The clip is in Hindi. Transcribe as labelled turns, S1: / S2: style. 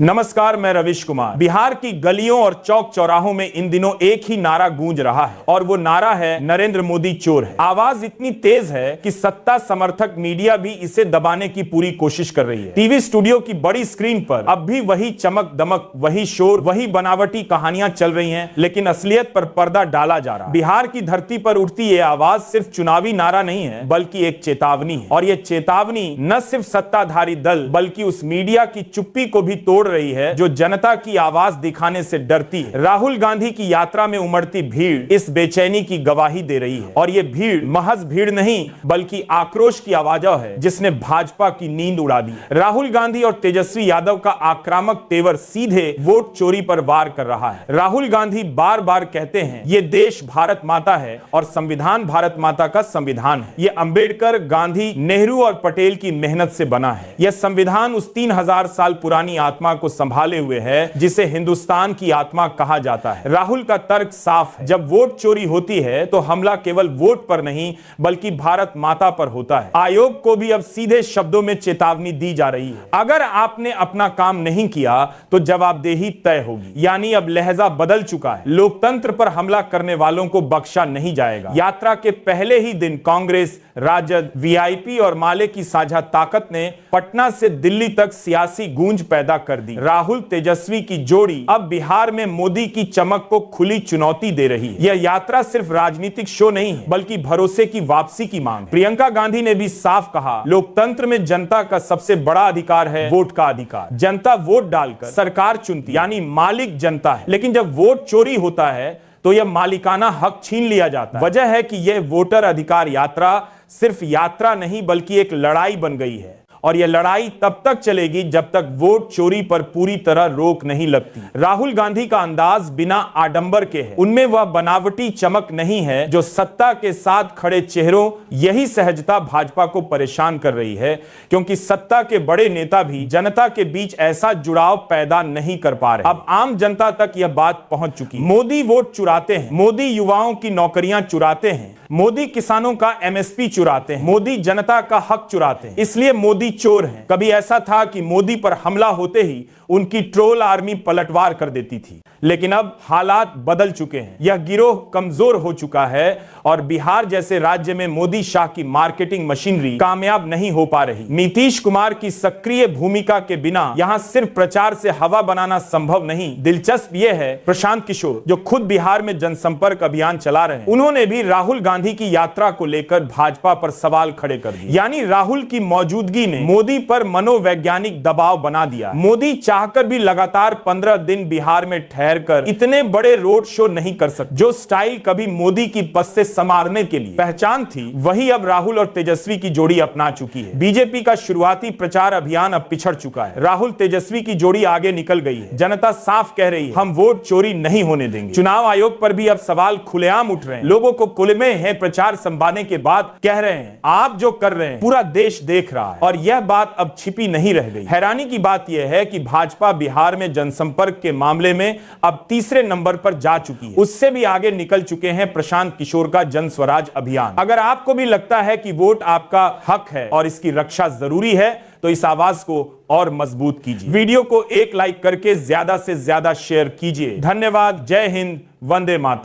S1: नमस्कार, मैं रविश कुमार। बिहार की गलियों और चौक चौराहों में इन दिनों एक ही नारा गूंज रहा है और वो नारा है नरेंद्र मोदी चोर है। आवाज इतनी तेज है कि सत्ता समर्थक मीडिया भी इसे दबाने की पूरी कोशिश कर रही है। टीवी स्टूडियो की बड़ी स्क्रीन पर अब भी वही चमक दमक, वही शोर, वही बनावटी कहानियां चल रही हैं, लेकिन असलियत पर पर्दा डाला जा रहा है। बिहार की धरती पर उठती ये आवाज सिर्फ चुनावी नारा नहीं है, बल्कि एक चेतावनी है। और ये चेतावनी न सिर्फ सत्ताधारी दल बल्कि उस मीडिया की चुप्पी को भी तोड़ रही है जो जनता की आवाज दिखाने से डरती है। राहुल गांधी की यात्रा में उमड़ती भीड़ इस बेचैनी की गवाही दे रही है और ये भीड़ महज भीड़ नहीं बल्कि आक्रोश की आवाज है जिसने भाजपा की नींद उड़ा दी। राहुल गांधी और तेजस्वी यादव का आक्रामक तेवर सीधे वोट चोरी पर वार कर रहा है। राहुल गांधी बार बार कहते हैं ये देश भारत माता है और संविधान भारत माता का संविधान है। ये अंबेडकर, गांधी, नेहरू और पटेल की मेहनत से बना है। यह संविधान उस 3000 साल पुरानी आत्मा को संभाले हुए है जिसे हिंदुस्तान की आत्मा कहा जाता है। राहुल का तर्क साफ है, जब वोट चोरी होती है तो हमला केवल वोट पर नहीं बल्कि भारत माता पर होता है। आयोग को भी अब सीधे शब्दों में चेतावनी दी जा रही है, अगर आपने अपना काम नहीं किया तो जवाबदेही तय होगी। यानी अब लहजा बदल चुका है, लोकतंत्र पर हमला करने वालों को बख्शा नहीं जाएगा। यात्रा के पहले ही दिन कांग्रेस, राजद, वीआईपी और माले की साझा ताकत ने पटना से दिल्ली तक सियासी गूंज पैदा कर दी। राहुल तेजस्वी की जोड़ी अब बिहार में मोदी की चमक को खुली चुनौती दे रही है। यह यात्रा सिर्फ राजनीतिक शो नहीं है बल्कि भरोसे की वापसी की मांग है। प्रियंका गांधी ने भी साफ कहा, लोकतंत्र में जनता का सबसे बड़ा अधिकार है वोट का अधिकार। जनता वोट डालकर सरकार चुनती है, यानी मालिक जनता है। लेकिन जब वोट चोरी होता है तो यह मालिकाना हक छीन लिया जाता है। वजह है कि यह वोटर अधिकार यात्रा सिर्फ यात्रा नहीं बल्कि एक लड़ाई बन गई है और यह लड़ाई तब तक चलेगी जब तक वोट चोरी पर पूरी तरह रोक नहीं लगती। राहुल गांधी का अंदाज बिना आडंबर के है, उनमें वह बनावटी चमक नहीं है जो सत्ता के साथ खड़े चेहरों। यही सहजता भाजपा को परेशान कर रही है क्योंकि सत्ता के बड़े नेता भी जनता के बीच ऐसा जुड़ाव पैदा नहीं कर पा रहे। अब आम जनता तक यह बात पहुंच चुकी है। मोदी वोट चुराते हैं, मोदी युवाओं की नौकरियां चुराते हैं, मोदी किसानों का एमएसपी चुराते हैं, मोदी जनता का हक चुराते हैं, इसलिए मोदी चोर हैं। कभी ऐसा था कि मोदी पर हमला होते ही उनकी ट्रोल आर्मी पलटवार कर देती थी, लेकिन अब हालात बदल चुके हैं। यह गिरोह कमजोर हो चुका है और बिहार जैसे राज्य में मोदी शाह की मार्केटिंग मशीनरी कामयाब नहीं हो पा रही। नीतीश कुमार की सक्रिय भूमिका के बिना यहां सिर्फ प्रचार से हवा बनाना संभव नहीं। दिलचस्प यह है, प्रशांत किशोर जो खुद बिहार में जनसंपर्क अभियान चला रहे हैं, उन्होंने भी राहुल गांधी की यात्रा को लेकर भाजपा पर सवाल खड़े कर दिए। यानी राहुल की मौजूदगी ने मोदी पर मनोवैज्ञानिक दबाव बना दिया। मोदी चाहकर भी लगातार 15 दिन बिहार में ठहरकर इतने बड़े रोड शो नहीं कर सकते। जो स्टाइल कभी मोदी की बस से संवारने के लिए पहचान थी, वही अब राहुल और तेजस्वी की जोड़ी अपना चुकी है। बीजेपी का शुरुआती प्रचार अभियान अब पिछड़ चुका है। राहुल तेजस्वी की जोड़ी आगे निकल गई है। जनता साफ कह रही है, हम वोट चोरी नहीं होने देंगे। चुनाव आयोग पर भी अब सवाल खुलेआम उठ रहे हैं। लोगों को कुलमे है प्रचार संभालने के बाद कह रहे हैं, आप जो कर रहे हैं पूरा देश देख रहा है। और यह बात अब छिपी नहीं रह गई। हैरानी की बात यह है कि भाजपा बिहार में जनसंपर्क के मामले में अब तीसरे नंबर पर जा चुकी है। उससे भी आगे निकल चुके हैं प्रशांत किशोर का जन स्वराज अभियान। अगर आपको भी लगता है कि वोट आपका हक है और इसकी रक्षा जरूरी है तो इस आवाज को और मजबूत कीजिए। वीडियो को एक लाइक करके ज्यादा से ज्यादा शेयर कीजिए। धन्यवाद। जय हिंद, वंदे मातरम।